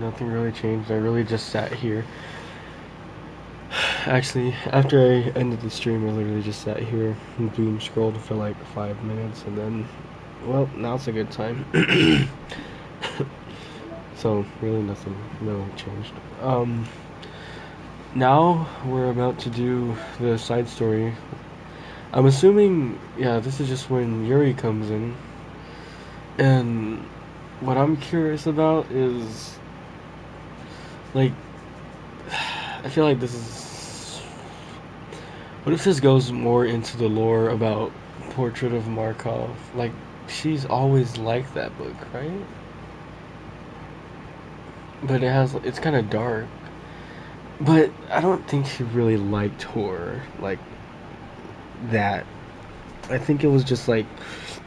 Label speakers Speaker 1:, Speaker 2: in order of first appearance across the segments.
Speaker 1: nothing really changed. I really just sat here. Actually, after I ended the stream, I literally just sat here and doom scrolled for like 5 minutes, and then, well, now's a good time. So really nothing really changed. Now we're about to do the side story. I'm assuming, yeah, this is just when Yuri comes in, and what I'm curious about is, like, I feel like this is. What if this goes more into the lore about Portrait of Markov? Like, she's always liked that book, right? But it's kind of dark. But I don't think she really liked horror like that. I think it was just like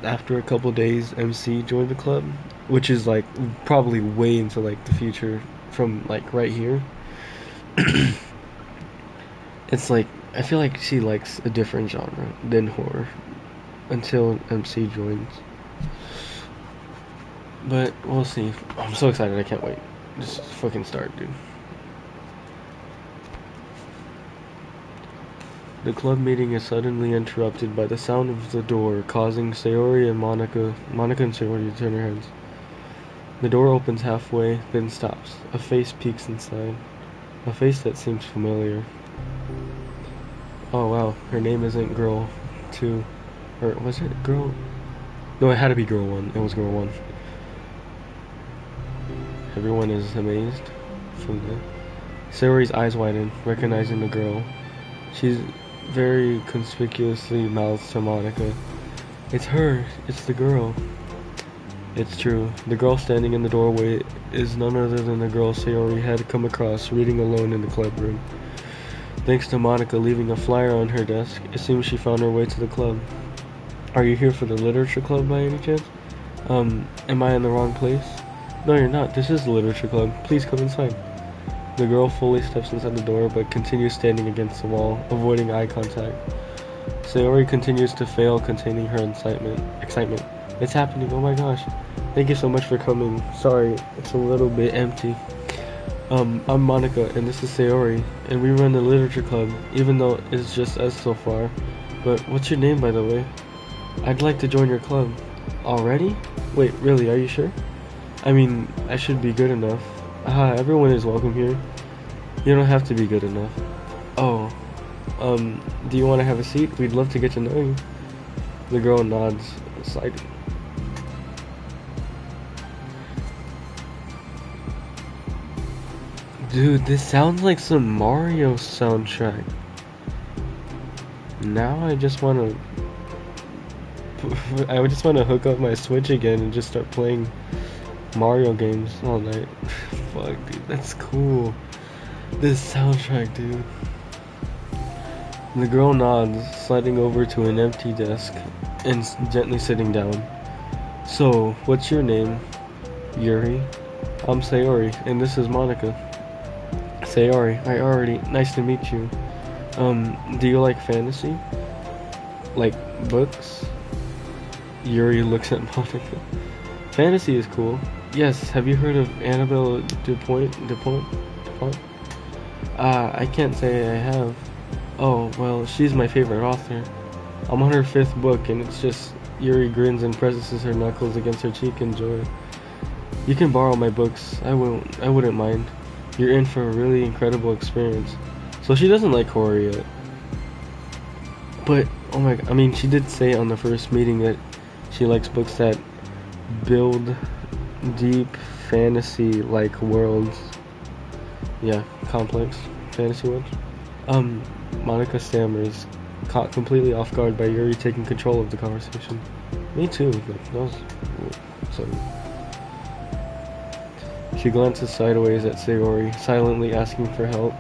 Speaker 1: after a couple days, MC joined the club, which is like probably way into like the future from like right here. It's like I feel like she likes a different genre than horror until MC joins. But we'll see. I'm so excited. I can't wait. Just fucking start, dude. The club meeting is suddenly interrupted by the sound of the door, causing Sayori and Monica and Sayori to turn their heads. The door opens halfway, then stops. A face peeks inside. A face that seems familiar. Oh wow, her name isn't Girl 2. Or was it Girl? No, it had to be Girl 1. It was Girl 1. Everyone is amazed from the... Sayori's eyes widen, recognizing the girl. She's very conspicuously mouths to Monica. It's her. It's the girl. It's true. The girl standing in the doorway is none other than the girl Sayori had come across reading alone in the club room. Thanks to Monica leaving a flyer on her desk, it seems she found her way to the club. Are you here for the literature club by any chance? Am I in the wrong place? No, you're not. This is the literature club. Please come inside. The girl fully steps inside the door, but continues standing against the wall, avoiding eye contact. Sayori continues to fail containing her excitement. It's happening, oh my gosh. Thank you so much for coming. Sorry, it's a little bit empty. I'm Monica, and this is Sayori, and we run the literature club, even though it's just us so far. But what's your name, by the way? I'd like to join your club. Already? Wait, really, are you sure? I mean, I should be good enough. Everyone is welcome here. You don't have to be good enough. Oh, do you want to have a seat? We'd love to get to know you. The girl nods, excited. Dude, this sounds like some Mario soundtrack. Now I just want to hook up my Switch again and just start playing Mario games all night. Fuck, dude, that's cool. This soundtrack, dude. The girl nods, sliding over to an empty desk and gently sitting down. So, what's your name? Yuri. I'm Sayori, and this is Monica. Sayori, nice to meet you. Do you like fantasy? Like books? Yuri looks at Monica. Fantasy is cool. Yes, have you heard of Annabelle DuPont? I can't say I have. Oh, well, she's my favorite author. I'm on her 5th book, and it's just Yuri grins and presses her knuckles against her cheek in joy. You can borrow my books. I wouldn't mind. You're in for a really incredible experience. So she doesn't like horror yet. But, oh my god, I mean, she did say on the first meeting that she likes books that build deep fantasy-like worlds. Yeah, complex fantasy worlds. Monica stammers, caught completely off guard by Yuri taking control of the conversation. Me too, like, that was so. She glances sideways at Sayori, silently asking for help.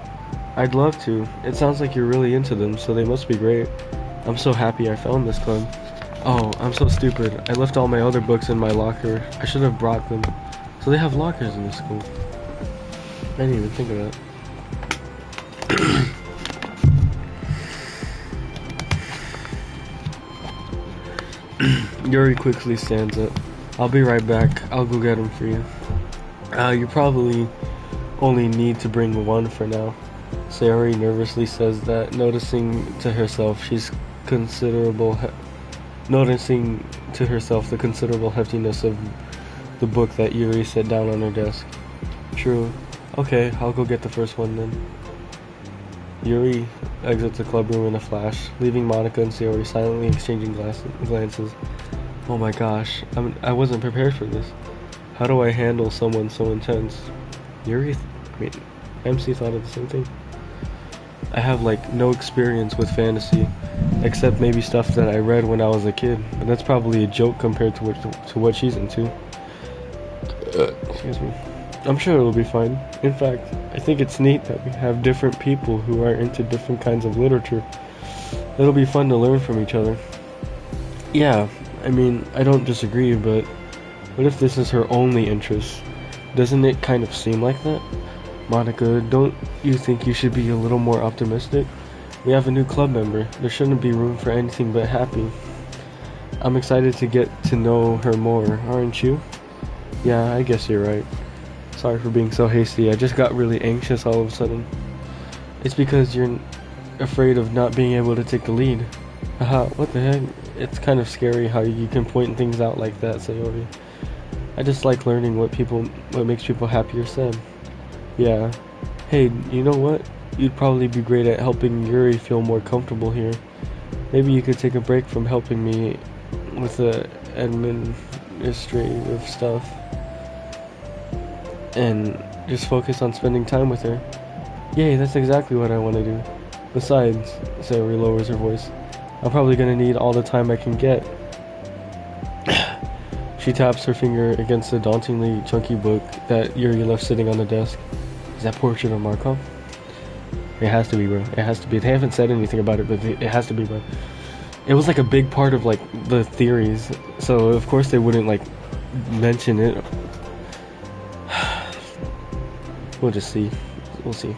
Speaker 1: I'd love to. It sounds like you're really into them, so they must be great. I'm so happy I found this club. Oh, I'm so stupid. I left all my other books in my locker. I should have brought them. So they have lockers in this school. I didn't even think of that. Yuri quickly stands up. I'll be right back. I'll go get him for you. You're probably only need to bring one for now. Sayori nervously says that, noticing to herself the considerable heftiness of the book that Yuri set down on her desk. True. Okay, I'll go get the first one then. Yuri exits the club room in a flash, leaving Monica and Sayori silently exchanging glances. Oh my gosh, I wasn't prepared for this. How do I handle someone so intense? MC thought of the same thing. I have like no experience with fantasy, except maybe stuff that I read when I was a kid, but that's probably a joke compared to what she's into. Excuse me. I'm sure it'll be fine. In fact, I think it's neat that we have different people who are into different kinds of literature. It'll be fun to learn from each other. Yeah, I mean, I don't disagree, but what if this is her only interest? Doesn't it kind of seem like that? Monica, don't you think you should be a little more optimistic? We have a new club member. There shouldn't be room for anything but happy. I'm excited to get to know her more, aren't you? Yeah, I guess you're right. Sorry for being so hasty. I just got really anxious all of a sudden. It's because you're afraid of not being able to take the lead. Haha, what the heck? It's kind of scary how you can point things out like that, Sayori. I just like learning what makes people happy or sad. Yeah. Hey, you know what? You'd probably be great at helping Yuri feel more comfortable here. Maybe you could take a break from helping me with the administrative stuff and just focus on spending time with her. Yay, that's exactly what I want to do. Besides, Sayori lowers her voice, I'm probably gonna need all the time I can get. She taps her finger against the dauntingly chunky book that Yuri left sitting on the desk. Is that Portrait of Markov? It has to be, bro. It has to be. They haven't said anything about it, but it has to be, bro. It was like a big part of like the theories, so of course they wouldn't like mention it. We'll just see. We'll see.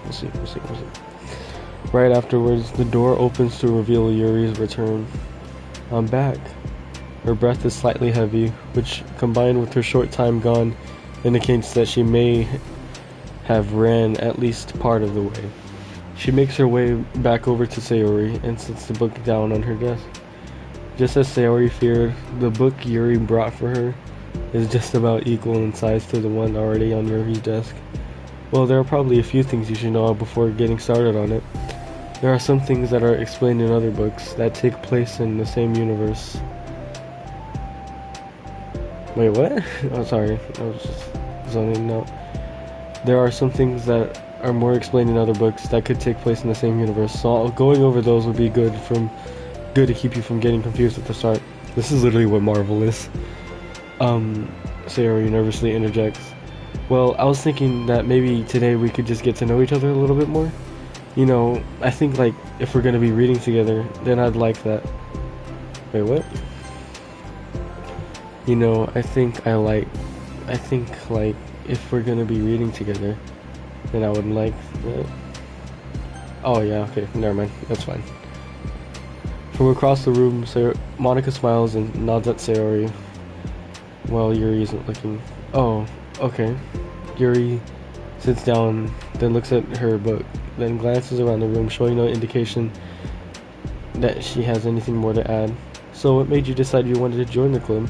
Speaker 1: Right afterwards, the door opens to reveal Yuri's return. I'm back. Her breath is slightly heavy, which, combined with her short time gone, indicates that she may have ran at least part of the way. She makes her way back over to Sayori and sets the book down on her desk. Just as Sayori feared, the book Yuri brought for her is just about equal in size to the one already on Yuri's desk. Well, there are probably a few things you should know before getting started on it. There are some things that are explained in other books that take place in the same universe. Wait, what? Oh, sorry. I was just zoning out. There are some things that are more explained in other books that could take place in the same universe. So going over those would be good to keep you from getting confused at the start. This is literally what Marvel is. Sayori nervously interjects. Well, I was thinking that maybe today we could just get to know each other a little bit more. You know, I think like if we're gonna be reading together, then I'd like that. Wait, what? You know, I think like if we're gonna be reading together, then I would like that. Oh yeah, okay, never mind. That's fine. From across the room, Monica smiles and nods at Sayori while Yuri isn't looking. Oh, okay. Yuri sits down, then looks at her book, then glances around the room, showing no indication that she has anything more to add. So what made you decide you wanted to join the club?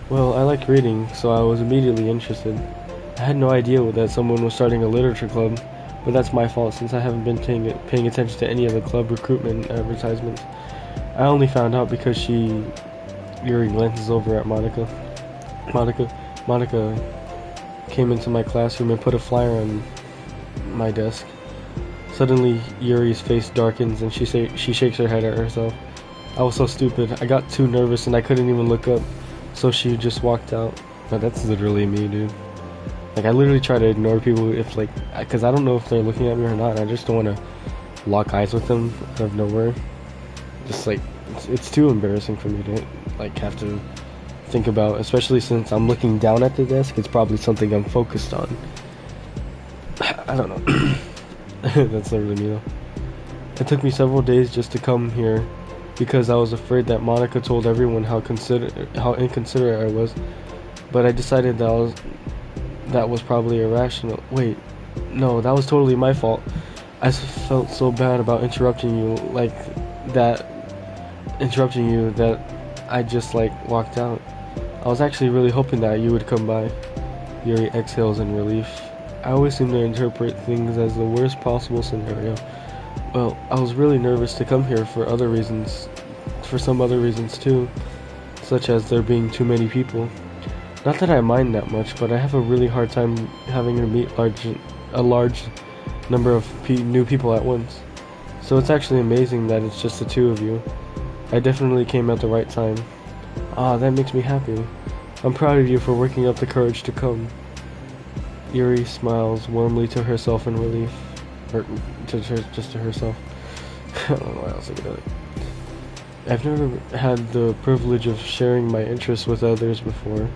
Speaker 1: Well, I like reading, so I was immediately interested. I had no idea that someone was starting a literature club, but that's my fault since I haven't been paying attention to any of the club recruitment advertisements. I only found out because Yuri glances over at Monica. Monica came into my classroom and put a flyer on my desk. Suddenly, Yuri's face darkens and she shakes her head at herself. I was so stupid. I got too nervous and I couldn't even look up, so she just walked out. But that's literally me, dude. Like, I literally try to ignore people because I don't know if they're looking at me or not. I just don't want to lock eyes with them out of nowhere. Just like, it's too embarrassing for me to like have to think about, especially since I'm looking down at the desk. It's probably something I'm focused on. I don't know. That's not really me though. It took me several days just to come here because I was afraid that Monica told everyone how inconsiderate I was. But I decided that was probably irrational. Wait, No, that was totally my fault. Felt so bad about that, interrupting you that I just like walked out. I was actually really hoping that you would come by. Yuri exhales in relief. I always seem to interpret things as the worst possible scenario. Well, I was really nervous to come here for some other reasons too, such as there being too many people. Not that I mind that much, but I have a really hard time having to meet a large number of new people at once. So it's actually amazing that it's just the two of you. I definitely came at the right time. Ah, that makes me happy. I'm proud of you for working up the courage to come. Yuri smiles warmly to herself in relief. Or just to herself. I don't know why else I could do it. I've never had the privilege of sharing my interests with others before.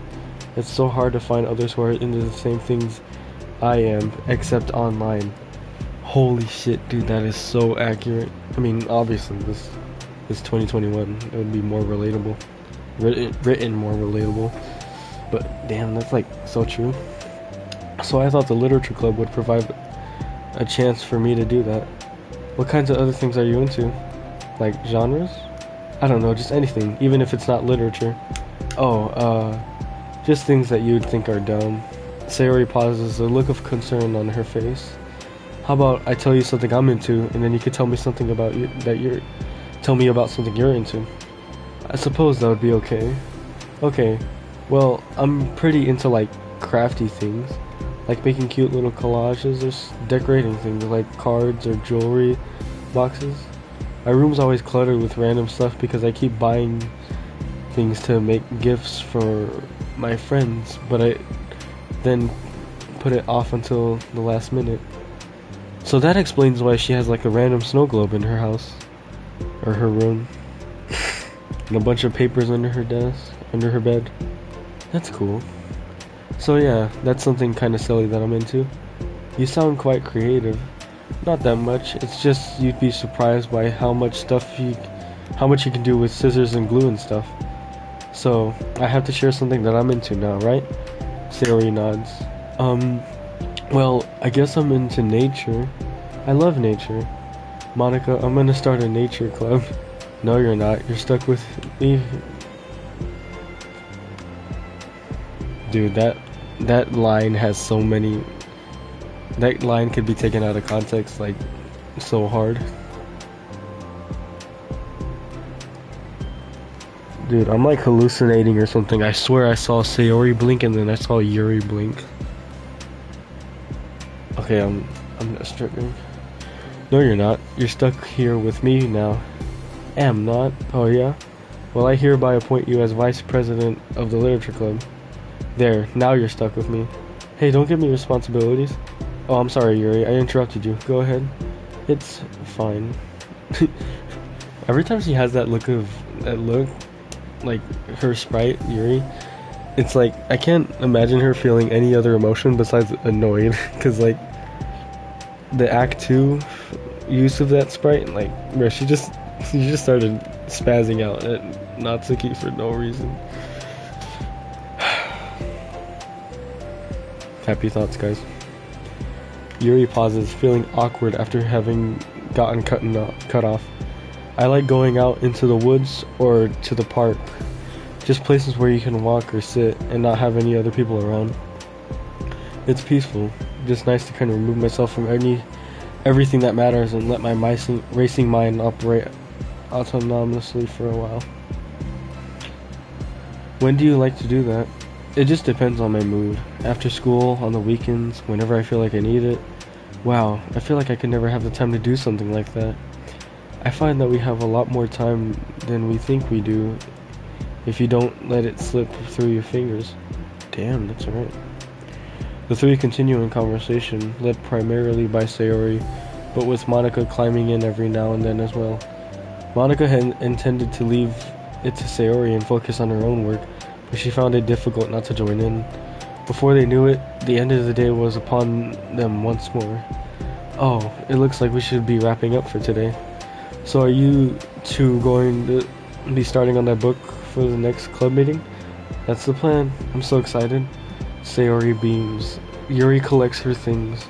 Speaker 1: It's so hard to find others who are into the same things I am, except online. Holy shit, dude, that is so accurate. I mean, obviously, this is 2021. It would be more relatable. Written more relatable. But, damn, that's, like, so true. So I thought the literature club would provide a chance for me to do that. What kinds of other things are you into? Like, genres? I don't know, just anything, even if it's not literature. Just things that you'd think are dumb. Sayori pauses, a look of concern on her face. How about I tell you something I'm into, and then you could tell me something about tell me about something you're into. I suppose that would be okay. Okay, well, I'm pretty into like crafty things, like making cute little collages or decorating things like cards or jewelry boxes. My room's always cluttered with random stuff because I keep buying things to make gifts for my friends, but I then put it off until the last minute. So that explains why she has like a random snow globe in her house, or her room, and a bunch of papers under her bed. That's cool. So yeah, that's something kind of silly that I'm into. You sound quite creative. Not that much, it's just you'd be surprised by how much you can do with scissors and glue and stuff. So, I have to share something that I'm into now, right? Sayori nods. Well, I guess I'm into nature. I love nature. Monica, I'm gonna start a nature club. No, you're not. You're stuck with me. Dude, that line has so many... That line could be taken out of context, like, so hard. Dude, I'm like hallucinating or something. I swear I saw Sayori blink and then I saw Yuri blink. Okay, I'm not stripping. No, you're not. You're stuck here with me now. Am not. Oh yeah? Well, I hereby appoint you as vice president of the literature club. There, now you're stuck with me. Hey, don't give me responsibilities. Oh, I'm sorry, Yuri. I interrupted you. Go ahead. It's fine. Every time she has that look, like her sprite, Yuri, it's like I can't imagine her feeling any other emotion besides annoyed. Cause like the Act 2 use of that sprite, like where she just started spazzing out at Natsuki for no reason. Happy thoughts, guys. Yuri pauses, feeling awkward after having gotten cut off. I like going out into the woods or to the park. Just places where you can walk or sit and not have any other people around. It's peaceful. Just nice to kind of remove myself from everything that matters and let my racing mind operate autonomously for a while. When do you like to do that? It just depends on my mood. After school, on the weekends, whenever I feel like I need it. Wow, I feel like I could never have the time to do something like that. I find that we have a lot more time than we think we do if you don't let it slip through your fingers. Damn, that's right. The three continue in conversation, led primarily by Sayori, but with Monica climbing in every now and then as well. Monica had intended to leave it to Sayori and focus on her own work, but she found it difficult not to join in. Before they knew it, the end of the day was upon them once more. Oh, it looks like we should be wrapping up for today. So are you two going to be starting on that book for the next club meeting? That's the plan. I'm so excited. Sayori beams. Yuri collects her things.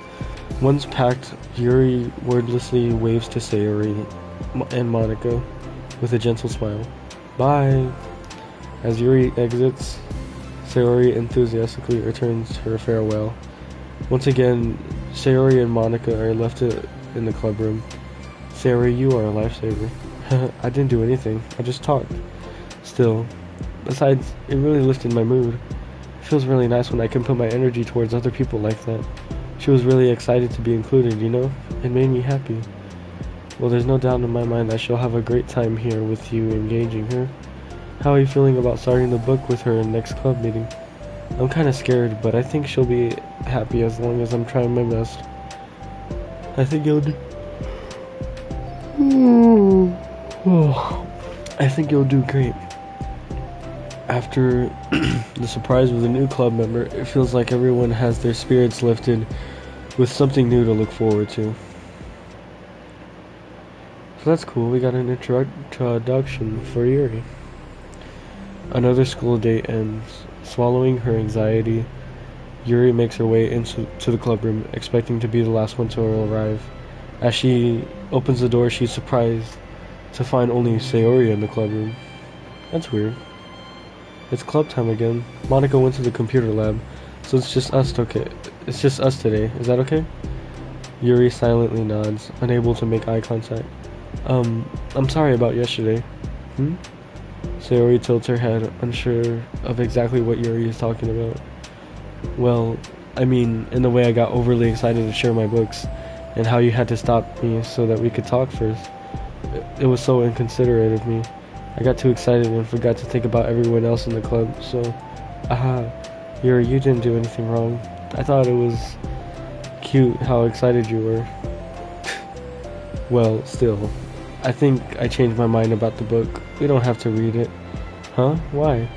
Speaker 1: Once packed, Yuri wordlessly waves to Sayori and Monica with a gentle smile. Bye! As Yuri exits, Sayori enthusiastically returns her farewell. Once again, Sayori and Monica are left in the club room. Sayori, you are a lifesaver. I didn't do anything. I just talked. Still, besides, it really lifted my mood. It feels really nice when I can put my energy towards other people like that. She was really excited to be included, you know? It made me happy. Well, there's no doubt in my mind that she'll have a great time here with you engaging her. How are you feeling about starting the book with her in next club meeting? I'm kinda scared, but I think she'll be happy as long as I'm trying my best. I think you'll do... I think you'll do great. After the surprise with a new club member, it feels like everyone has their spirits lifted with something new to look forward to. So that's cool, we got an introduction for Yuri. Another school day ends. Swallowing her anxiety, Yuri makes her way into the club room, expecting to be the last one to arrive. As she opens the door, she's surprised to find only Sayori in the club room. That's weird. It's club time again. Monica went to the computer lab, so it's just us, okay? It's just us today. Is that okay? Yuri silently nods, unable to make eye contact. I'm sorry about yesterday. Sayori tilts her head, unsure of exactly what Yuri is talking about. Well, I mean, in the way I got overly excited to share my books, and how you had to stop me so that we could talk first. It was so inconsiderate of me. I got too excited and forgot to think about everyone else in the club, so... Yuri, you didn't do anything wrong. I thought it was cute how excited you were. Well, still, I think I changed my mind about the book. We don't have to read it. Huh? Why?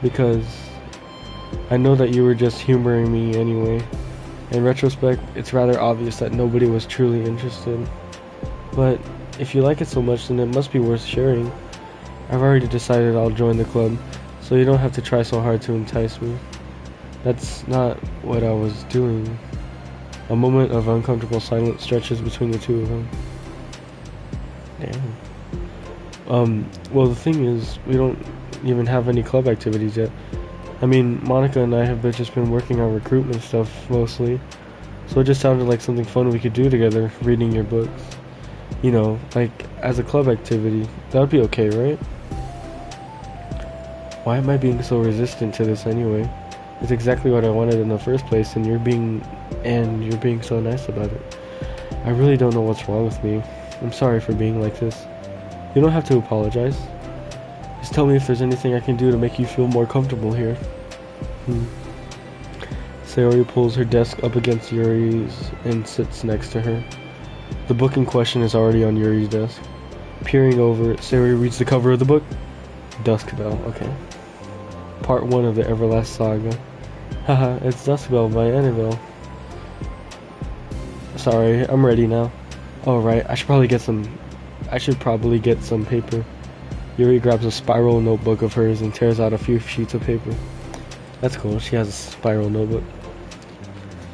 Speaker 1: Because I know that you were just humoring me anyway. In retrospect, it's rather obvious that nobody was truly interested. But if you like it so much, then it must be worth sharing. I've already decided I'll join the club, so you don't have to try so hard to entice me. That's not what I was doing. A moment of uncomfortable silence stretches between the two of them. Damn. Well, the thing is, we don't even have any club activities yet. I mean, Monica and I have just been working on recruitment stuff, mostly. So it just sounded like something fun we could do together, reading your books. You know, like, as a club activity. That would be okay, right? Why am I being so resistant to this anyway? It's exactly what I wanted in the first place, and you're being so nice about it. I really don't know what's wrong with me. I'm sorry for being like this. You don't have to apologize. Just tell me if there's anything I can do to make you feel more comfortable here. Sayori pulls her desk up against Yuri's and sits next to her. The book in question is already on Yuri's desk. Peering over, Sayori reads the cover of the book. Dusk Bell, okay. Part 1 of the Everlast Saga. Haha, it's Dusk Bell by Annabelle. Sorry, I'm ready now. Oh right, I should probably get some paper. Yuri grabs a spiral notebook of hers and tears out a few sheets of paper. That's cool, she has a spiral notebook.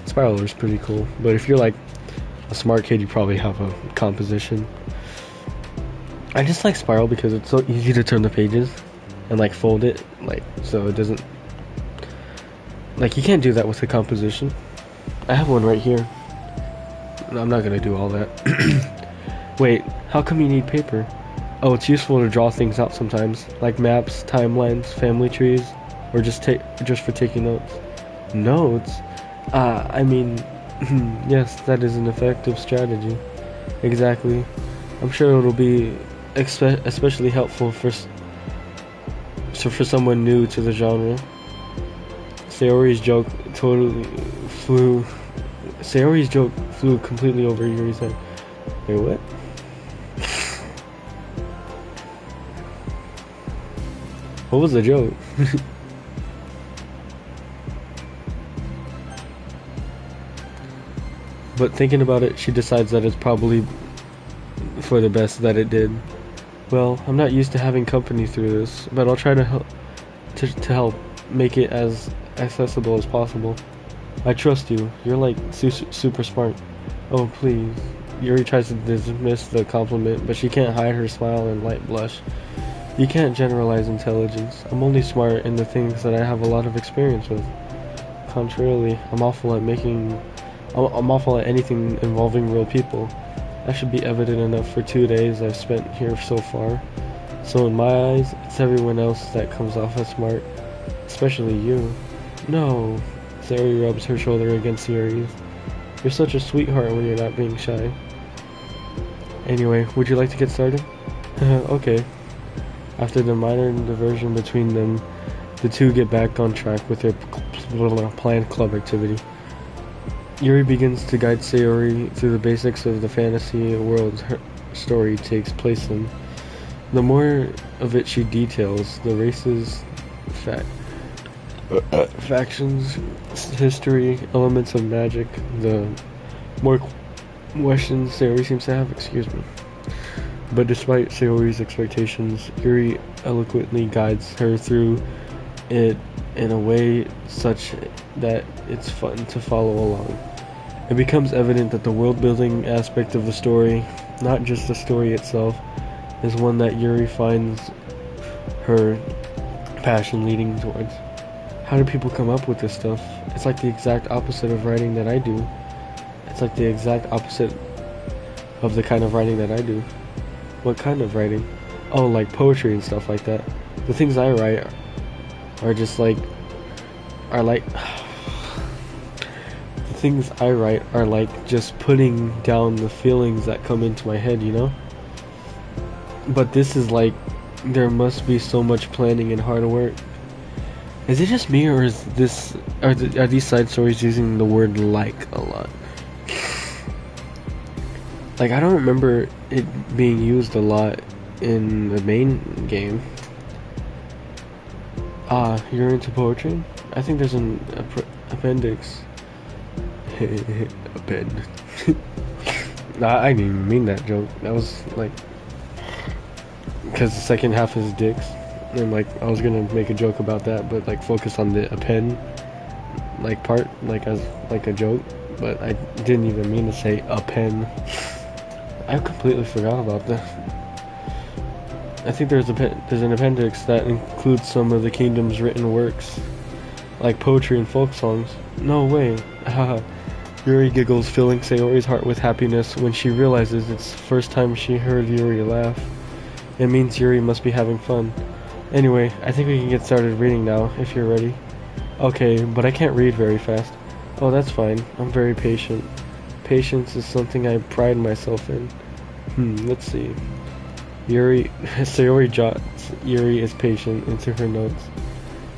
Speaker 1: Spiral is pretty cool, but if you're like a smart kid, you probably have a composition. I just like spiral because it's so easy to turn the pages and like fold it, like, so it doesn't, like, you can't do that with the composition. I have one right here. No, I'm not gonna do all that. Wait, how come you need paper? Oh, it's useful to draw things out sometimes, like maps, timelines, family trees, or just for taking notes. Notes? I mean, yes, that is an effective strategy. Exactly. I'm sure it'll be especially helpful for someone new to the genre. Sayori's joke flew completely over Yuri's head. Wait, what? What was the joke? But thinking about it, she decides that it's probably for the best that it did. Well, I'm not used to having company through this, but I'll try to help make it as accessible as possible. I trust you. You're like super smart. Oh, please. Yuri tries to dismiss the compliment, but she can't hide her smile and light blush. You can't generalize intelligence. I'm only smart in the things that I have a lot of experience with. Contrarily, I'm awful at anything involving real people. That should be evident enough for 2 days I've spent here so far. So in my eyes, it's everyone else that comes off as smart. Especially you. No. Sayori rubs her shoulder against Yuri's. You're such a sweetheart when you're not being shy. Anyway, would you like to get started? Okay. After the minor diversion between them, the two get back on track with their planned club activity. Yuri begins to guide Sayori through the basics of the fantasy world her story takes place in. The more of it she details, the races, factions, history, elements of magic, the more questions Sayori seems to have, But despite Sayori's expectations, Yuri eloquently guides her through it in a way such that it's fun to follow along. It becomes evident that the world-building aspect of the story, not just the story itself, is one that Yuri finds her passion leading towards. How do people come up with this stuff? It's like the exact opposite of writing that I do. It's like the exact opposite of the kind of writing that I do. What kind of writing? Oh, like poetry and stuff like that. The things I write are just like... the things I write are like just putting down the feelings that come into my head, you know? But this is like... there must be so much planning and hard work. Is it just me, or is this... are these side stories using the word like a lot? Like, I don't remember it being used a lot in the main game. You're into poetry? I think there's an appendix. Append. Nah, I didn't even mean that joke. That was like... because the second half is dicks. And like, I was gonna make a joke about that, but like focus on the append like part, like as like a joke. But I didn't even mean to say append. I completely forgot about that. I think there's an appendix that includes some of the kingdom's written works, like poetry and folk songs. No way. Haha. Yuri giggles, filling Sayori's heart with happiness when she realizes it's the first time she heard Yuri laugh. It means Yuri must be having fun. Anyway, I think we can get started reading now, if you're ready. Okay, but I can't read very fast. Oh, that's fine. I'm very patient. Patience is something I pride myself in. Let's see. Sayori jots Yuri is patient into her notes.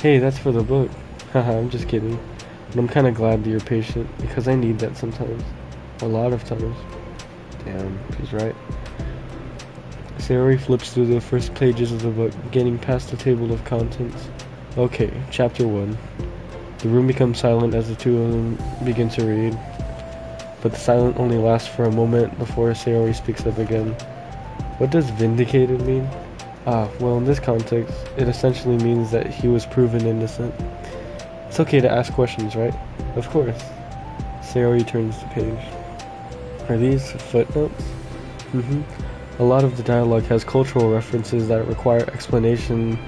Speaker 1: Hey, that's for the book. Haha, I'm just kidding. But I'm kinda glad that you're patient, because I need that sometimes. A lot of times. Damn, she's right. Sayori flips through the first pages of the book, getting past the table of contents. Okay, chapter 1. The room becomes silent as the two of them begin to read. But the silence only lasts for a moment before Sayori speaks up again. What does vindicated mean? Well, in this context, it essentially means that he was proven innocent. It's okay to ask questions, right? Of course. Sayori turns the page. Are these footnotes? A lot of the dialogue has cultural references that require explanation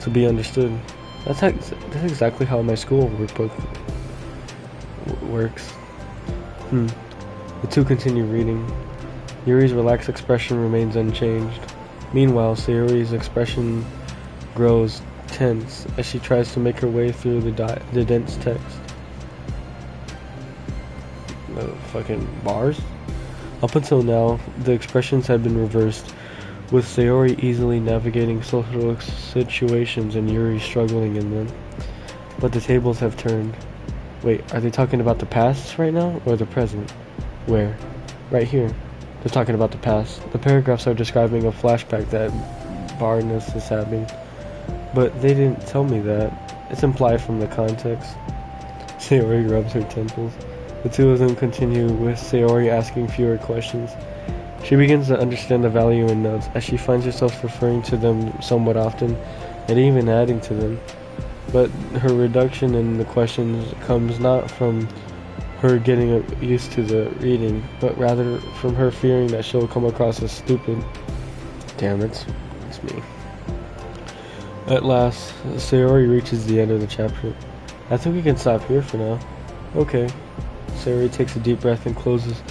Speaker 1: to be understood. That's exactly how my school workbook works. The two continue reading. Yuri's relaxed expression remains unchanged. Meanwhile, Sayori's expression grows tense as she tries to make her way through the dense text. The fucking bars? Up until now, the expressions had been reversed, with Sayori easily navigating social situations and Yuri struggling in them. But the tables have turned. Wait, are they talking about the past right now, or the present? Where? Right here. They're talking about the past. The paragraphs are describing a flashback that Barnes is having. But they didn't tell me that. It's implied from the context. Sayori rubs her temples. The two of them continue, with Sayori asking fewer questions. She begins to understand the value in notes, as she finds herself referring to them somewhat often, and even adding to them. But her reduction in the questions comes not from her getting used to the reading, but rather from her fearing that she'll come across as stupid. Damn, it's me. At last, Sayori reaches the end of the chapter. I think we can stop here for now. Okay. Sayori takes a deep breath and closes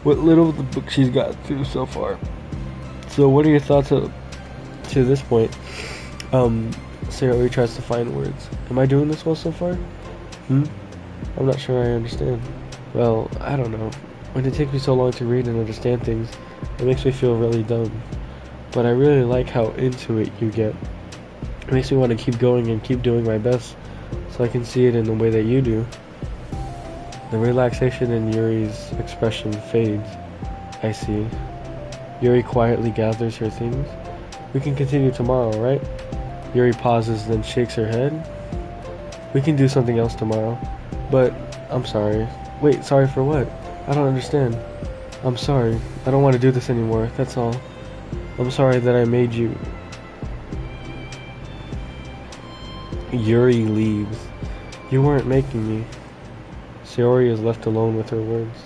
Speaker 1: what little of the book she's got through so far. So what are your thoughts to this point? Sayori tries to find words. Am I doing this well so far? I'm not sure I understand. Well, I don't know. When it takes me so long to read and understand things, it makes me feel really dumb. But I really like how into it you get. It makes me want to keep going and keep doing my best, so I can see it in the way that you do. The relaxation in Yuri's expression fades. I see. Yuri quietly gathers her things. We can continue tomorrow, right? Yuri pauses, then shakes her head. We can do something else tomorrow. But, I'm sorry. Wait, sorry for what? I don't understand. I'm sorry. I don't want to do this anymore, that's all. I'm sorry that I made you. Yuri leaves. You weren't making me. Sayori is left alone with her words.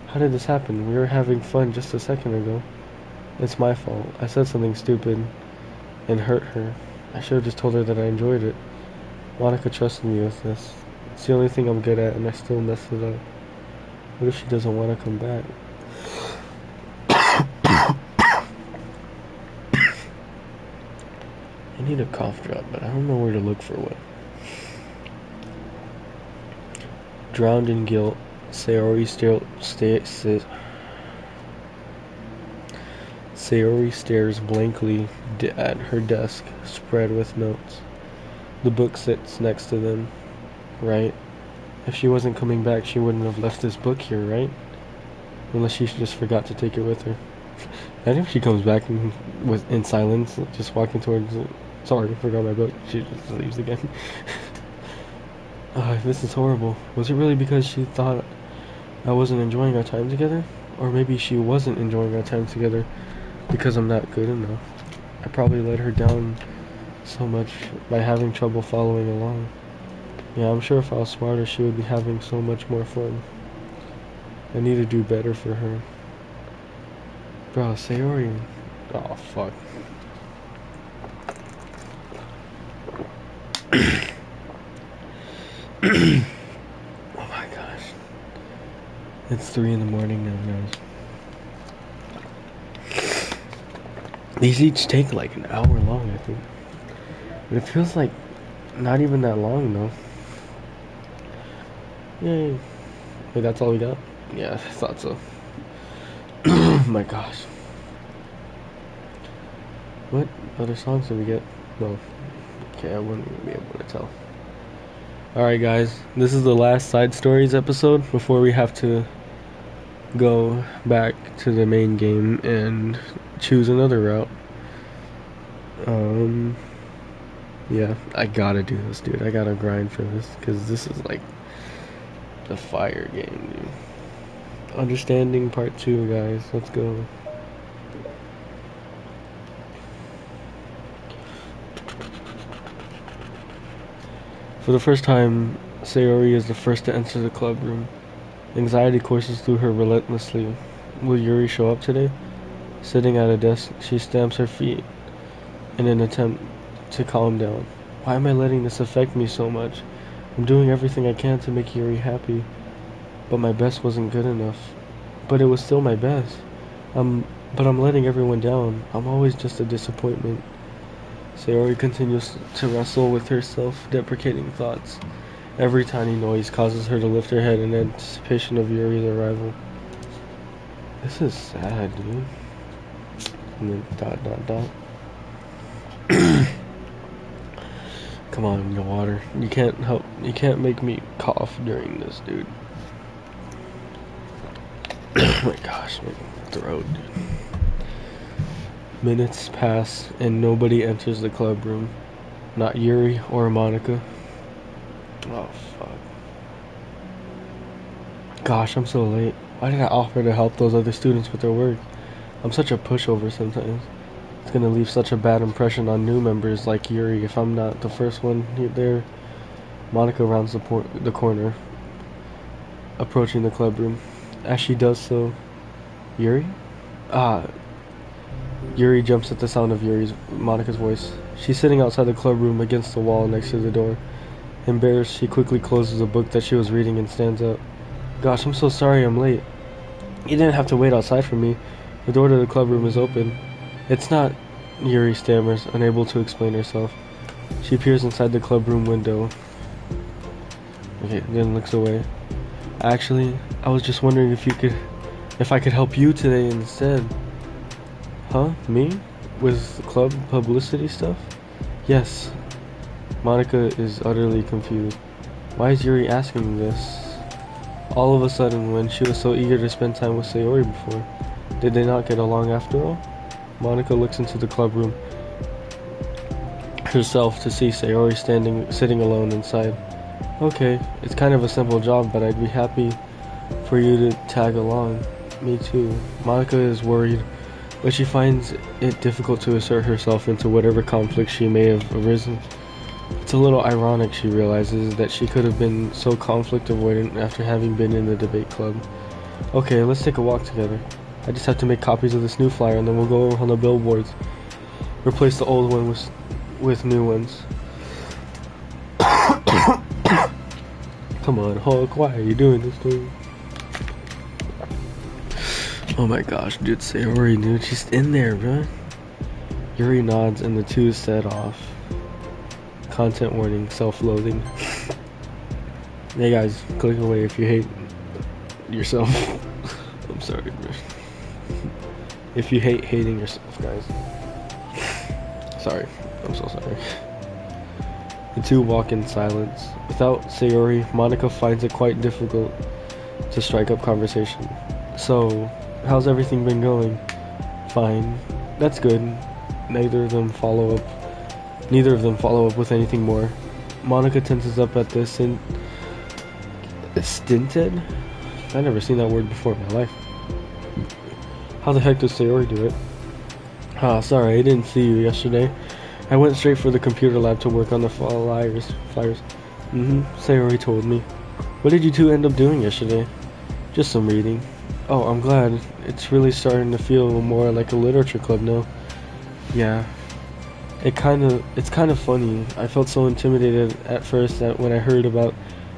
Speaker 1: How did this happen? We were having fun just a second ago. It's my fault. I said something stupid and hurt her. I should have just told her that I enjoyed it. Monica trusted me with this. It's the only thing I'm good at and I still messed it up. What if she doesn't want to come back? I need a cough drop, but I don't know where to look for one. Drowned in guilt, Sayori stares blankly at her desk, spread with notes. The book sits next to them, right? If she wasn't coming back, she wouldn't have left this book here, right? Unless she just forgot to take it with her. And if she comes back in silence, just walking towards it. Sorry, I forgot my book. She just leaves again. This is horrible. Was it really because she thought I wasn't enjoying our time together? Or maybe she wasn't enjoying our time together because I'm not good enough. I probably let her down so much by having trouble following along. Yeah, I'm sure if I was smarter, she would be having so much more fun. I need to do better for her. Bro, Sayori. Oh, fuck. Oh my gosh. It's 3 in the morning now, guys. These each take like an hour long, I think. But it feels like not even that long, though. Yay. Wait, that's all we got? Yeah, I thought so. Oh my gosh. What other songs did we get? No. Okay, I wouldn't even be able to tell. Alright guys, this is the last side stories episode before we have to go back to the main game and choose another route. Yeah, I gotta do this, dude. I gotta grind for this, because this is like the fire game, dude. Understanding part 2, guys. Let's go. For the first time, Sayori is the first to enter the club room. Anxiety courses through her relentlessly. Will Yuri show up today? Sitting at a desk, she stamps her feet in an attempt to calm down. Why am I letting this affect me so much? I'm doing everything I can to make Yuri happy, but my best wasn't good enough. But it was still my best. But I'm letting everyone down. I'm always just a disappointment. Sayori continues to wrestle with her self-deprecating thoughts. Every tiny noise causes her to lift her head in anticipation of Yuri's arrival. This is sad, dude. And then ... Come on, no water. You can't make me cough during this, dude. Oh my gosh, my throat, dude. Minutes pass and nobody enters the club room. Not Yuri or Monica. Oh fuck. Gosh, I'm so late. Why did I offer to help those other students with their work? I'm such a pushover sometimes. It's gonna leave such a bad impression on new members like Yuri if I'm not the first one there. Monica rounds the corner. approaching the club room. As she does so, Yuri? Ah, Yuri jumps at the sound of Monica's voice. She's sitting outside the club room against the wall next to the door. Embarrassed, she quickly closes a book that she was reading and stands up. Gosh, I'm so sorry I'm late. You didn't have to wait outside for me. The door to the club room is open. It's not, Yuri stammers, unable to explain herself. She peers inside the club room window. Okay, then looks away. Actually, I was just wondering if I could help you today instead. Huh? Me? With club publicity stuff? Yes. Monica is utterly confused. Why is Yuri asking this? All of a sudden, when she was so eager to spend time with Sayori before, did they not get along after all? Monica looks into the club room herself to see Sayori sitting alone inside. Okay, it's kind of a simple job, but I'd be happy for you to tag along. Me too. Monica is worried, but she finds it difficult to assert herself into whatever conflict she may have arisen. It's a little ironic, she realizes, that she could have been so conflict avoidant after having been in the debate club. Okay, let's take a walk together. I just have to make copies of this new flyer and then we'll go over on the billboards. Replace the old one with new ones. Come on, Hulk, why are you doing this to me? Oh my gosh, dude, Sayori, dude, she's in there, bro. Yuri nods and the two set off. Content warning, self-loathing. Hey guys, click away if you hate yourself. I'm sorry, bro. If you hate hating yourself, guys. Sorry, I'm so sorry. The two walk in silence. Without Sayori, Monica finds it quite difficult to strike up conversation. So, how's everything been going? Fine. That's good. Neither of them follow up with anything more. Monica tenses up at this and stinted? I've never seen that word before in my life. How the heck does Sayori do it? Ah, sorry, I didn't see you yesterday. I went straight for the computer lab to work on the flyers. Sayori told me. What did you two end up doing yesterday? Just some reading. Oh, I'm glad. It's really starting to feel more like a literature club now. Yeah. It's kind of funny. I felt so intimidated at first that when I heard about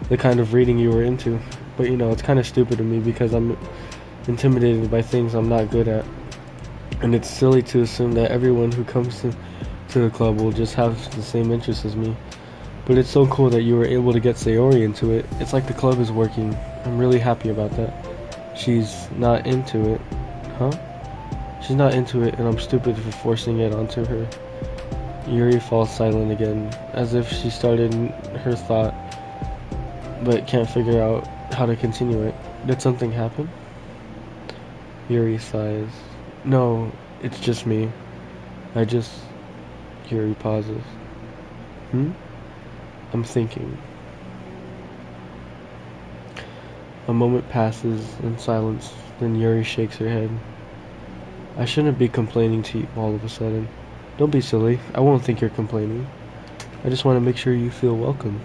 Speaker 1: the kind of reading you were into. But it's kind of stupid of me because I'm intimidated by things I'm not good at. And it's silly to assume that everyone who comes to the club will just have the same interests as me. But it's so cool that you were able to get Sayori into it. It's like the club is working. I'm really happy about that. She's not into it. Huh? She's not into it, and I'm stupid for forcing it onto her. Yuri falls silent again, as if she started her thought, but can't figure out how to continue it. Did something happen? Yuri sighs. No, it's just me. Yuri pauses. I'm thinking. A moment passes in silence, then Yuri shakes her head. I shouldn't be complaining to you all of a sudden. Don't be silly. I won't think you're complaining. I just want to make sure you feel welcome.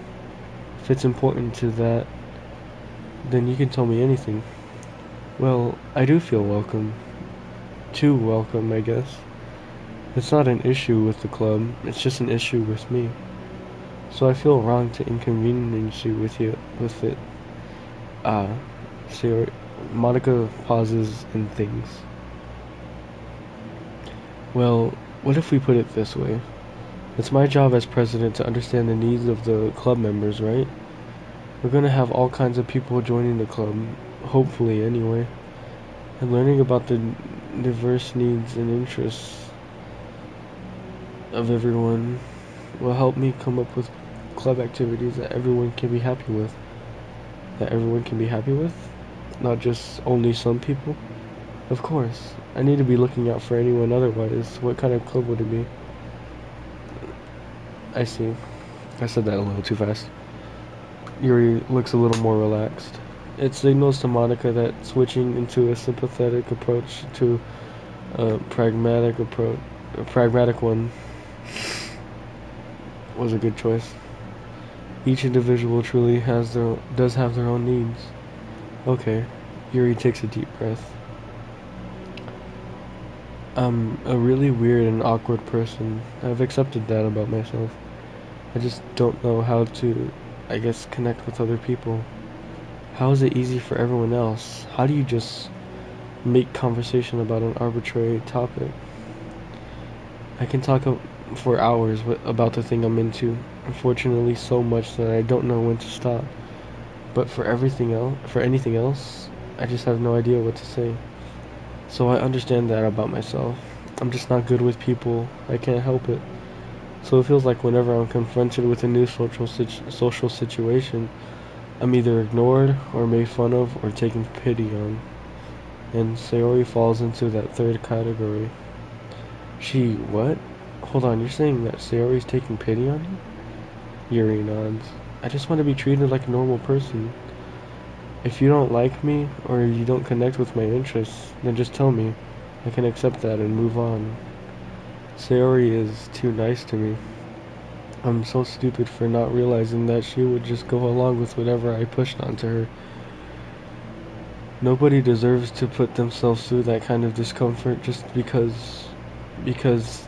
Speaker 1: If it's important to that, then you can tell me anything. Well, I do feel welcome. Too welcome, I guess. It's not an issue with the club, it's just an issue with me. So I feel wrong to inconvenience you with it. Monica pauses and thinks. Well, what if we put it this way? It's my job as president to understand the needs of the club members, right? We're gonna have all kinds of people joining the club, hopefully anyway. And learning about the diverse needs and interests of everyone will help me come up with club activities that everyone can be happy with. Not just only some people. Of course, I need to be looking out for anyone otherwise. What kind of club would it be? I see. I said that a little too fast. Yuri looks a little more relaxed. It signals to Monica that switching into a sympathetic approach to a pragmatic one was a good choice. Each individual truly does have their own needs. Okay. Yuri takes a deep breath. I'm a really weird and awkward person. I've accepted that about myself. I just don't know how to, I guess, connect with other people. How is it easy for everyone else? How do you just make conversation about an arbitrary topic? I can talk for hours about the thing I'm into. Unfortunately, so much that I don't know when to stop. But for anything else, I just have no idea what to say. So I understand that about myself. I'm just not good with people. I can't help it. So it feels like whenever I'm confronted with a new social situation, I'm either ignored or made fun of or taken pity on. And Sayori falls into that third category. She, what? Hold on, you're saying that Sayori's taking pity on you? Yuri nods. I just want to be treated like a normal person. If you don't like me, or you don't connect with my interests, then just tell me. I can accept that and move on. Sayori is too nice to me. I'm so stupid for not realizing that she would just go along with whatever I pushed onto her. Nobody deserves to put themselves through that kind of discomfort just because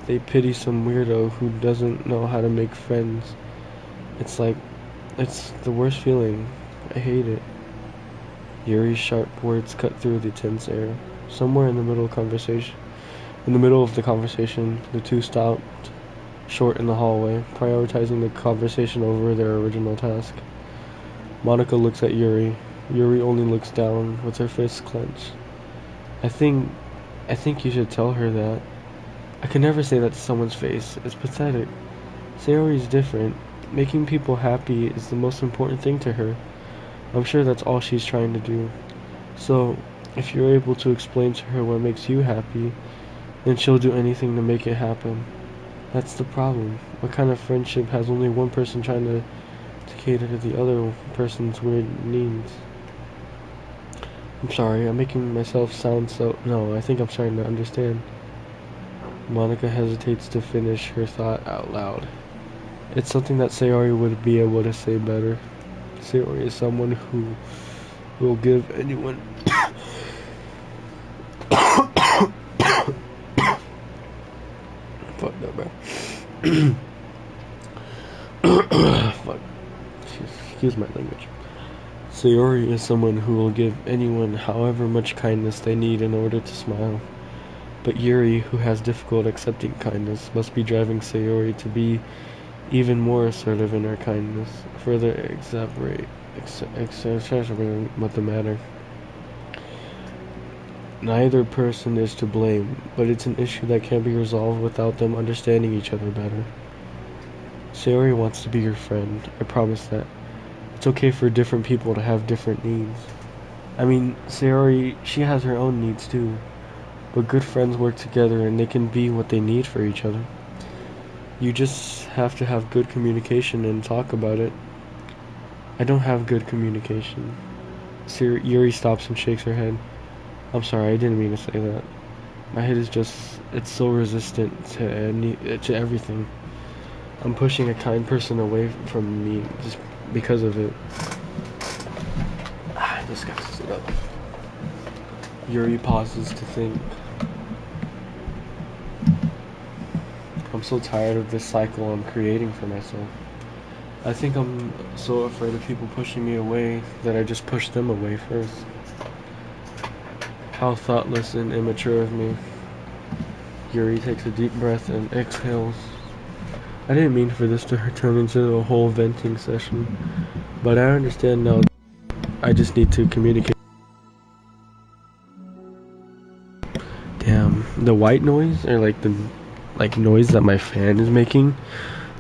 Speaker 1: they pity some weirdo who doesn't know how to make friends. It's like it's the worst feeling. I hate it. Yuri's sharp words cut through the tense air. Somewhere in the middle of the conversation, the two stopped short in the hallway, prioritizing the conversation over their original task. Monica looks at Yuri. Yuri only looks down, with her fists clenched. I think I think you should tell her that. I can never say that to someone's face. It's pathetic. Sayori's different. Making people happy is the most important thing to her. I'm sure that's all she's trying to do. So, if you're able to explain to her what makes you happy, then she'll do anything to make it happen. That's the problem. What kind of friendship has only one person trying to cater to the other person's weird needs? I'm sorry, I'm making myself sound so... No, I think I'm starting to understand. Monica hesitates to finish her thought out loud. It's something that Sayori would be able to say better. Sayori is someone who will give anyone... Fuck that, bro. Fuck. Excuse my language. Sayori is someone who will give anyone however much kindness they need in order to smile. But Yuri, who has difficult accepting kindness, must be driving Sayori to be even more assertive in her kindness, further exacerbating what the matter. Neither person is to blame, but it's an issue that can't be resolved without them understanding each other better. Sayori wants to be your friend, I promise that. It's okay for different people to have different needs. I mean, Sayori, she has her own needs too. But good friends work together and they can be what they need for each other. You just have to have good communication and talk about it. I don't have good communication. Yuri stops and shakes her head. I'm sorry, I didn't mean to say that. My head is just, it's so resistant to everything. I'm pushing a kind person away from me just because of it. I just gotta sit up. Yuri pauses to think. I'm so tired of this cycle I'm creating for myself. I think I'm so afraid of people pushing me away that I just push them away first. How thoughtless and immature of me. Yuri takes a deep breath and exhales. I didn't mean for this to turn into a whole venting session, but I understand now. I just need to communicate. Damn, the white noise, or like the noise that my fan is making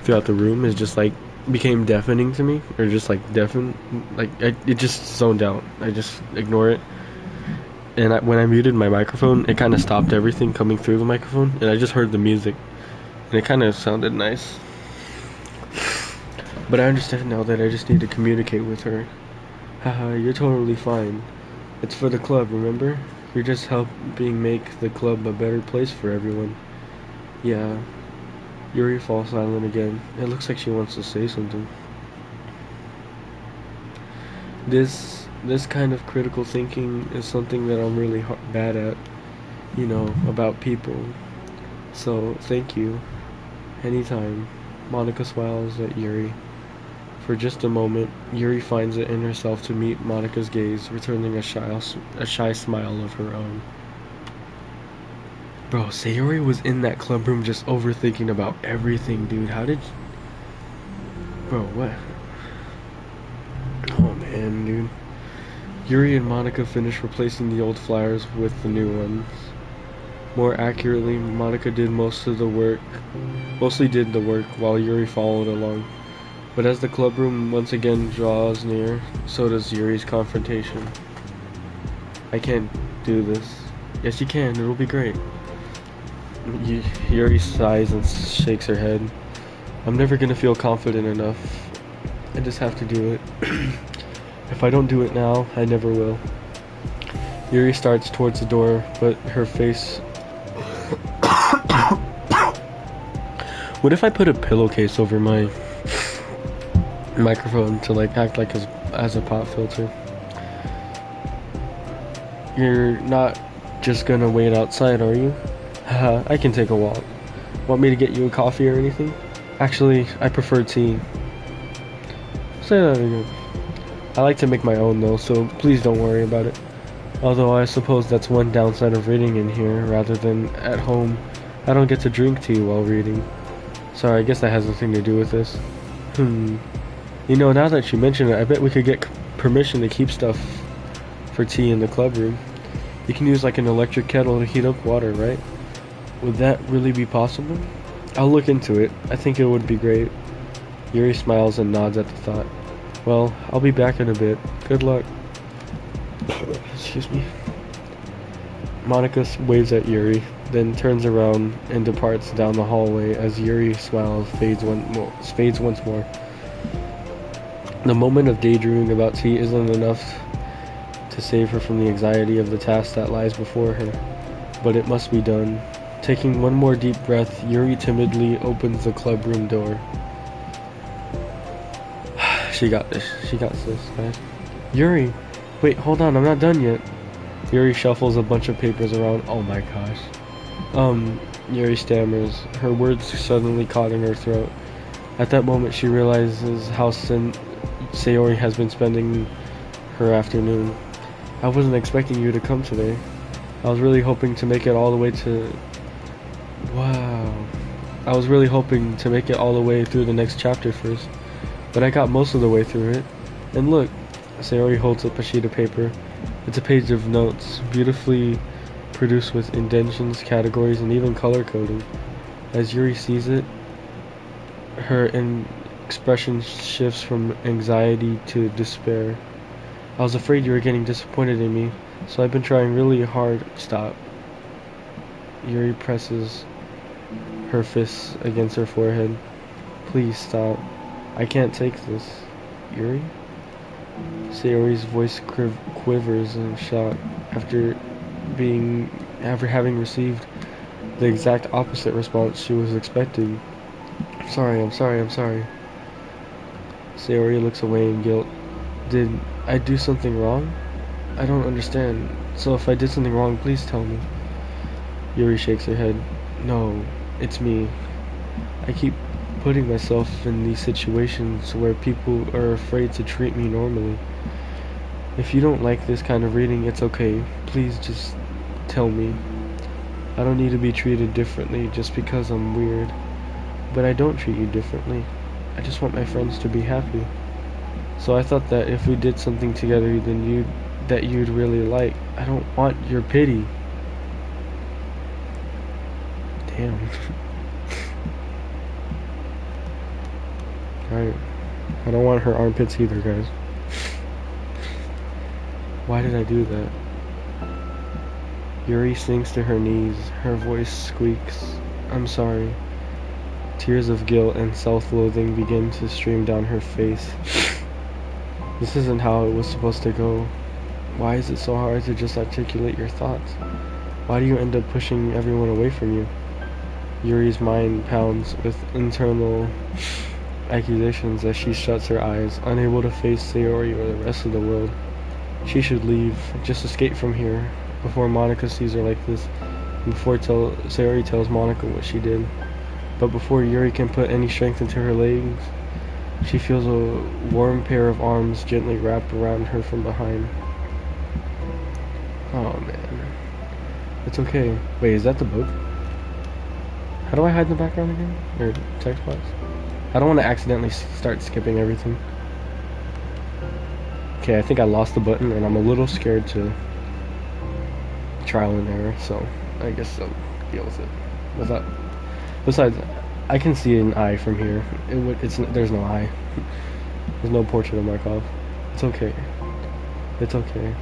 Speaker 1: throughout the room is just like became deafening to me, or just like it just zoned out. I just ignore it. And when I muted my microphone, it kind of stopped everything coming through the microphone, and I just heard the music, and it kind of sounded nice. But I understand now that I just need to communicate with her. Haha, you're totally fine. It's for the club, remember? You're just helping make the club a better place for everyone. Yeah. Yuri falls silent again. It looks like she wants to say something. This this kind of critical thinking is something that I'm really bad at, you know, about people. So, thank you. Anytime. Monica smiles at Yuri. For just a moment, Yuri finds it in herself to meet Monica's gaze, returning a shy smile of her own. Bro, Sayori was in that club room just overthinking about everything, dude. How did... Bro, what? Oh, man, dude. Yuri and Monica finished replacing the old flyers with the new ones. More accurately, Monica did mostly did the work, while Yuri followed along. But as the club room once again draws near, so does Yuri's confrontation. I can't do this. Yes, you can. It'll be great. Yuri sighs and shakes her head. I'm never gonna feel confident enough. I just have to do it. If I don't do it now, I never will. Yuri starts towards the door, but her face... What if I put a pillowcase over my microphone to like act like as a pop filter? You're not just gonna wait outside, are you? Haha, I can take a walk. Want me to get you a coffee or anything? Actually, I prefer tea. Say that again. I like to make my own though, so please don't worry about it. Although I suppose that's one downside of reading in here rather than at home. I don't get to drink tea while reading. Sorry, I guess that has nothing to do with this. You know, now that you mention it, I bet we could get permission to keep stuff for tea in the club room. You can use like an electric kettle to heat up water, right? Would that really be possible? I'll look into it. I think it would be great. Yuri smiles and nods at the thought. Well, I'll be back in a bit. Good luck. Excuse me. Monica waves at Yuri, then turns around and departs down the hallway as Yuri's smile fades once more. The moment of daydreaming about tea isn't enough to save her from the anxiety of the task that lies before her, but it must be done. Taking one more deep breath, Yuri timidly opens the club room door. She got this. She got this, guys. Yuri! Wait, hold on, I'm not done yet. Yuri shuffles a bunch of papers around. Oh my gosh. Yuri stammers, her words suddenly caught in her throat. At that moment, she realizes how Sayori has been spending her afternoon. I wasn't expecting you to come today. I was really hoping to make it all the way to... Wow. I was really hoping to make it all the way through the next chapter first. But I got most of the way through it. And look, Sayori holds up a sheet of paper. It's a page of notes, beautifully produced with indentions, categories, and even color coding. As Yuri sees it, her expression shifts from anxiety to despair. I was afraid you were getting disappointed in me, so I've been trying really hard. Stop. Yuri presses her fists against her forehead. Please stop. I can't take this. Yuri? Sayori's voice quivers in shock after having received the exact opposite response she was expecting. I'm sorry. Sayori looks away in guilt. Did I do something wrong? I don't understand. So if I did something wrong, please tell me. Yuri shakes her head. No, it's me. I keep putting myself in these situations where people are afraid to treat me normally. If you don't like this kind of reading, it's okay. Please just tell me. I don't need to be treated differently just because I'm weird. But I don't treat you differently. I just want my friends to be happy. So I thought that if we did something together, then you'd really like. I don't want your pity. Damn. Alright. I don't want her armpits either, guys. Why did I do that? Yuri sinks to her knees. Her voice squeaks. I'm sorry. Tears of guilt and self-loathing begin to stream down her face. This isn't how it was supposed to go. Why is it so hard to just articulate your thoughts? Why do you end up pushing everyone away from you? Yuri's mind pounds with internal accusations as she shuts her eyes, unable to face Sayori or the rest of the world. She should leave, just escape from here, before Monica sees her like this, and before Sayori tells Monica what she did. But before Yuri can put any strength into her legs, she feels a warm pair of arms gently wrapped around her from behind. Oh man. It's okay. Wait, is that the book? How do I hide in the background again? Or text box? I don't want to accidentally start skipping everything. Okay, I think I lost the button and I'm a little scared to trial and error, so I guess I'll deal with it. Besides, I can see an eye from here. There's no eye. There's no portrait of Markov. It's okay. It's okay.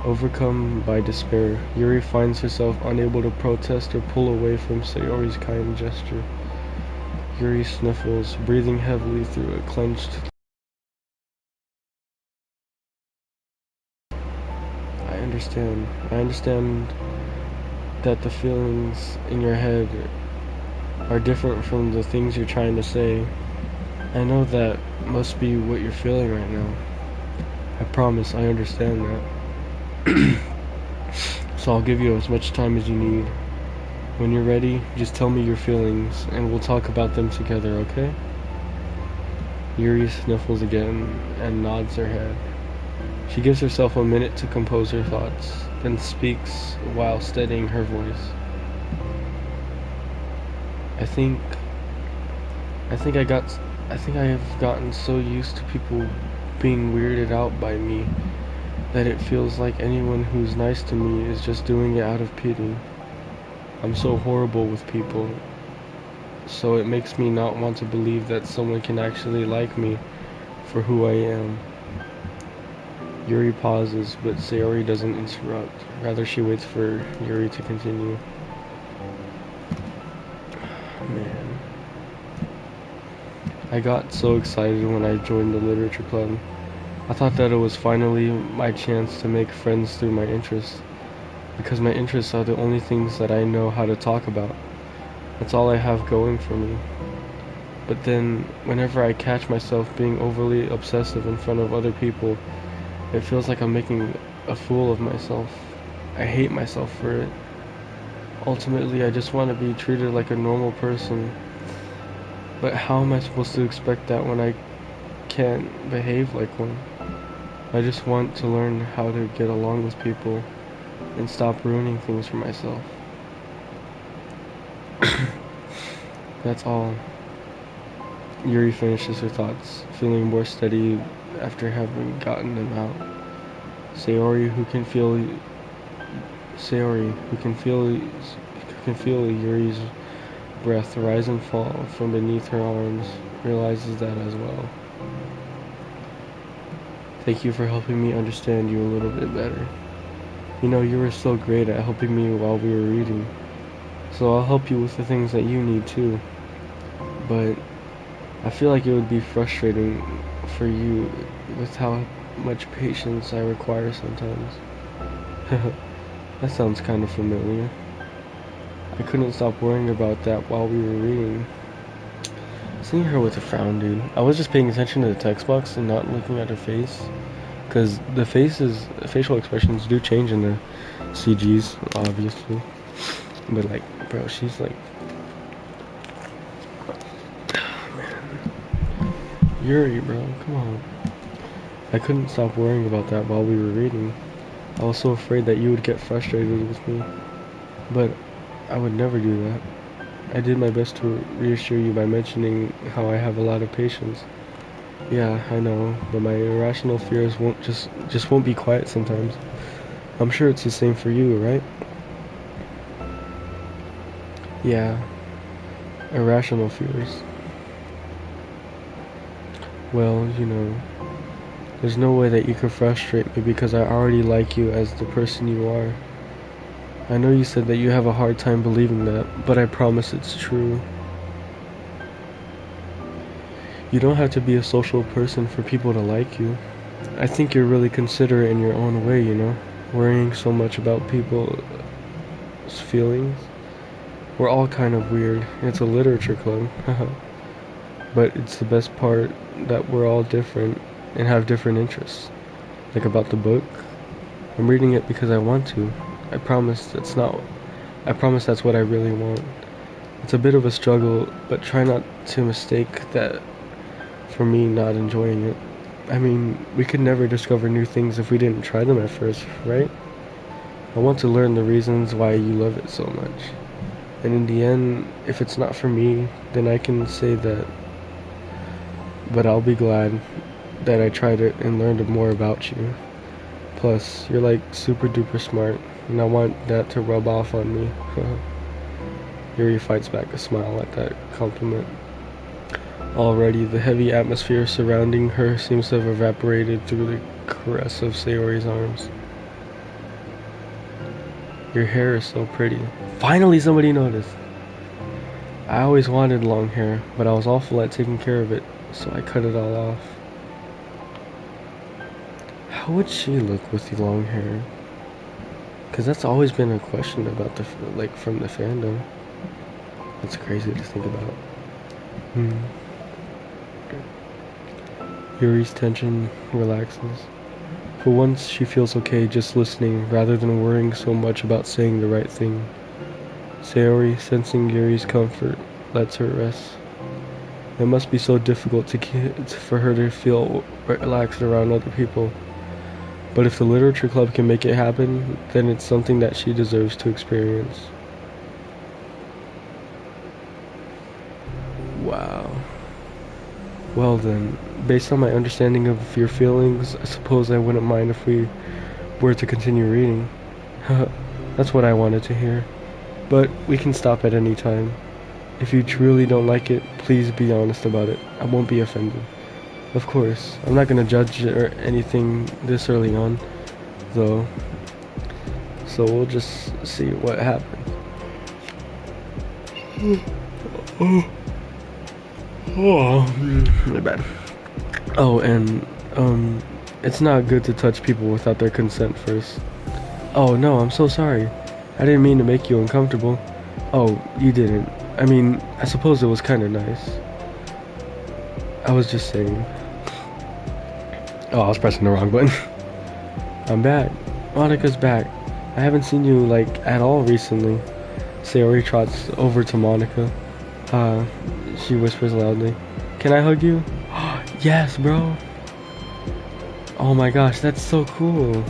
Speaker 1: Overcome by despair, Yuri finds herself unable to protest or pull away from Sayori's kind gesture. Yuri sniffles, breathing heavily through a clenched... I understand that the feelings in your head are different from the things you're trying to say. I know that must be what you're feeling right now. I promise I understand that. So I'll give you as much time as you need. When you're ready, just tell me your feelings, and we'll talk about them together, okay? Yuri sniffles again and nods her head. She gives herself a minute to compose her thoughts, then speaks while steadying her voice. I think I have gotten so used to people being weirded out by me that it feels like anyone who's nice to me is just doing it out of pity. I'm so horrible with people, so it makes me not want to believe that someone can actually like me for who I am. Yuri pauses, but Sayori doesn't interrupt. Rather, she waits for Yuri to continue. Man. I got so excited when I joined the literature club. I thought that it was finally my chance to make friends through my interests, because my interests are the only things that I know how to talk about. That's all I have going for me. But then, whenever I catch myself being overly obsessive in front of other people, it feels like I'm making a fool of myself. I hate myself for it. Ultimately, I just want to be treated like a normal person. But how am I supposed to expect that when I can't behave like one? I just want to learn how to get along with people and stop ruining things for myself. That's all. Yuri finishes her thoughts, feeling more steady after having gotten them out. Sayori, who can feel Yuri's breath rise and fall from beneath her arms, realizes that as well. Thank you for helping me understand you a little bit better. You know, you were so great at helping me while we were reading. So I'll help you with the things that you need too. But I feel like it would be frustrating for you with how much patience I require sometimes. That sounds kind of familiar. I couldn't stop worrying about that while we were reading. Seeing her with a frown, dude. I was just paying attention to the text box and not looking at her face. Because the facial expressions do change in the CGs, obviously. But like, bro, she's like... Man. Yuri, bro, come on. I couldn't stop worrying about that while we were reading. I was so afraid that you would get frustrated with me. But I would never do that. I did my best to reassure you by mentioning how I have a lot of patience. Yeah, I know, but my irrational fears won't be quiet sometimes. I'm sure it's the same for you, right? Yeah, irrational fears. Well, you know, there's no way that you can frustrate me because I already like you as the person you are. I know you said that you have a hard time believing that, but I promise it's true. You don't have to be a social person for people to like you. I think you're really considerate in your own way, you know? Worrying so much about people's feelings. We're all kind of weird. It's a literature club. But it's the best part that we're all different and have different interests. like about the book. I'm reading it because I want to. I promise that's not. I promise that's what I really want. It's a bit of a struggle, but try not to mistake that for me not enjoying it. I mean, we could never discover new things if we didn't try them at first, right? I want to learn the reasons why you love it so much. And in the end, if it's not for me, then I can say that. But I'll be glad that I tried it and learned more about you. Plus, you're like super duper smart, and I want that to rub off on me. Yuri fights back a smile at that compliment. Already, the heavy atmosphere surrounding her seems to have evaporated through the caress of Sayori's arms. Your hair is so pretty. Finally, somebody noticed. I always wanted long hair, but I was awful at taking care of it, so I cut it all off. How would she look with the long hair? Because that's always been a question about the, like, from the fandom. That's crazy to think about. Yuri's tension relaxes. For once, she feels okay just listening, rather than worrying so much about saying the right thing. Sayori, sensing Yuri's comfort, lets her rest. It must be so difficult for her to feel relaxed around other people. But if the literature club can make it happen, then it's something that she deserves to experience. Wow. Well then, based on my understanding of your feelings, I suppose I wouldn't mind if we were to continue reading. That's what I wanted to hear. But we can stop at any time. If you truly don't like it, please be honest about it. I won't be offended. Of course, I'm not gonna judge or anything this early on, though. So we'll just see what happens. My bad. Oh, and it's not good to touch people without their consent first. Oh no, I'm so sorry. I didn't mean to make you uncomfortable. Oh, you didn't. I mean, I suppose it was kind of nice. I was just saying. Oh, I was pressing the wrong button. I'm back. Monika's back. I haven't seen you, like, at all recently. Sayori trots over to Monika. She whispers loudly. Can I hug you? Yes, bro. Oh my gosh, that's so cool.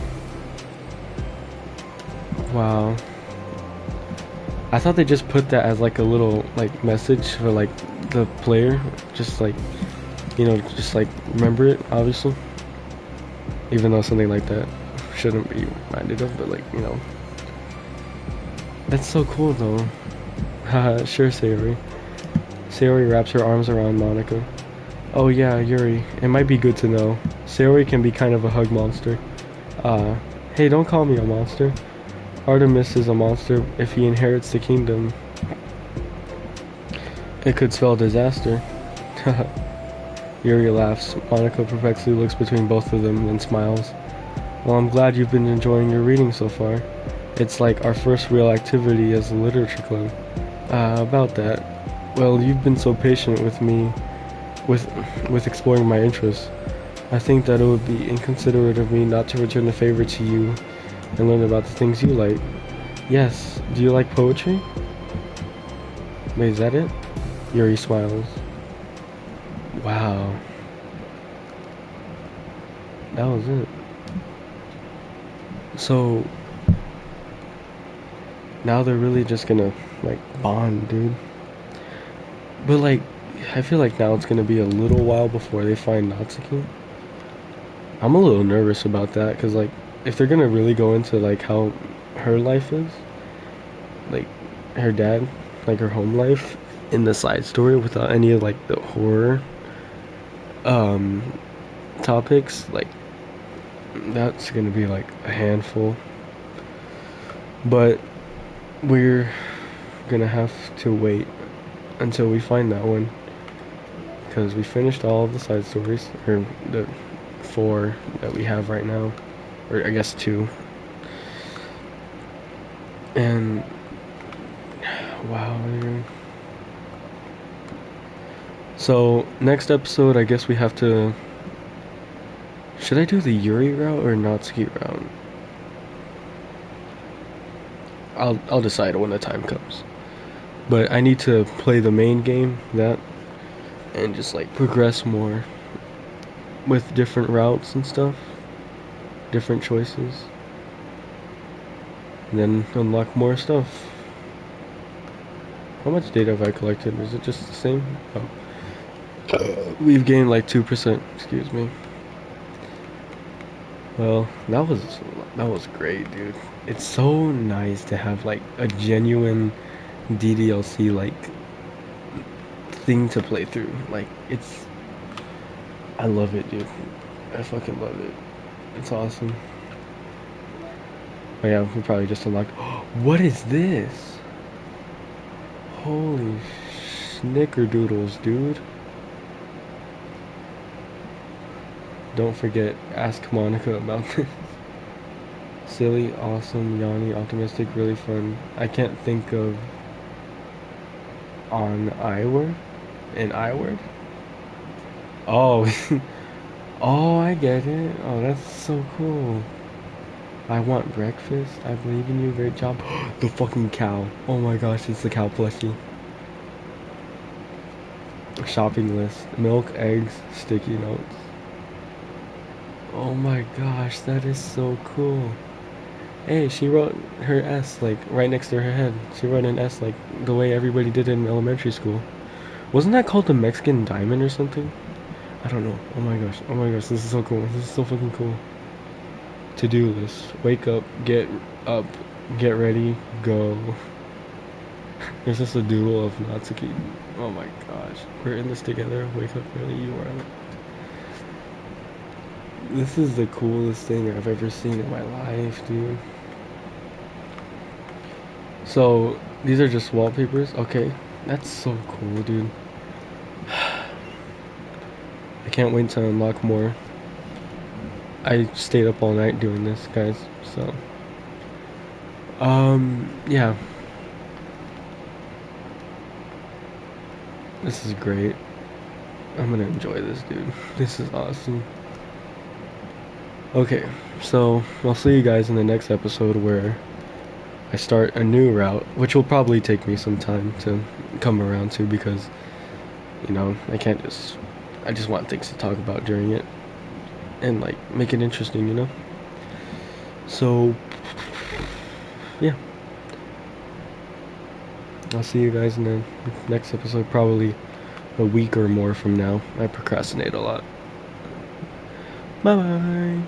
Speaker 1: Wow. I thought they just put that as like a little like message for like the player, just like, you know, just like remember it, obviously. Even though something like that shouldn't be reminded of, but like, you know. That's so cool though. Haha, sure, Sayori. Sayori wraps her arms around Monika. Oh yeah, Yuri, it might be good to know. Sayori can be kind of a hug monster. Hey, don't call me a monster. Artemis is a monster if he inherits the kingdom. It could spell disaster. Yuri laughs. Monika perplexly looks between both of them and smiles. Well, I'm glad you've been enjoying your reading so far. It's like our first real activity as a literature club. About that. Well, you've been so patient with me with exploring my interests. I think that it would be inconsiderate of me not to return the favor to you and learn about the things you like. Yes, do you like poetry? Wait, is that it? Yuri smiles. Wow. That was it. So, now they're really just gonna, like, bond, dude. But, like, I feel like now it's gonna be a little while before they find Natsuki. I'm a little nervous about that, because, like, if they're gonna really go into, like, how her life is, like, her dad, like, her home life, in the side story without any of, like, the horror, topics, like, that's gonna be, like, a handful. But we're gonna have to wait until we find that one, because we finished all of the side stories, or the 4 that we have right now, or I guess 2. And wow, man. So next episode, I guess we have to Should I do the Yuri route or Natsuki route? I'll decide when the time comes. But I need to play the main game, that, and just like progress more with different routes and stuff, different choices, and then unlock more stuff. How much data have I collected? Is it just the same? Oh. We've gained like 2%, excuse me. Well, that was great, dude. It's so nice to have like a genuine DDLC like thing to play through. Like I love it, dude. I fucking love it. It's awesome. Oh yeah, we probably just unlocked. What is this? Holy snickerdoodles, dude. Don't forget, ask Monica about this. Silly, awesome, Yanni, optimistic, really fun. I can't think of on I word? An I word? Oh, oh, I get it. Oh, that's so cool. I want breakfast. I believe in you. Great job. The fucking cow. Oh my gosh, it's the cow plushie. Shopping list. Milk, eggs, sticky notes. Oh my gosh, that is so cool. Hey, she wrote her S like right next to her head. She wrote an S like the way everybody did in elementary school. Wasn't that called the Mexican diamond or something? I don't know. Oh my gosh. Oh my gosh, this is so cool. This is so fucking cool. To-do list. Wake up, up, get ready, go. There's just a doodle of Natsuki. Oh my gosh. We're in this together. Wake up early, you are. This is the coolest thing I've ever seen in my life, dude. So, these are just wallpapers? Okay. That's so cool, dude. I can't wait to unlock more. I stayed up all night doing this, guys, so. Yeah. This is great. I'm gonna enjoy this, dude. This is awesome. Okay, so I'll see you guys in the next episode where I start a new route, which will probably take me some time to come around to because, I just want things to talk about during it and like make it interesting. So, yeah. I'll see you guys in the next episode, probably a week or more from now. I procrastinate a lot. Bye bye.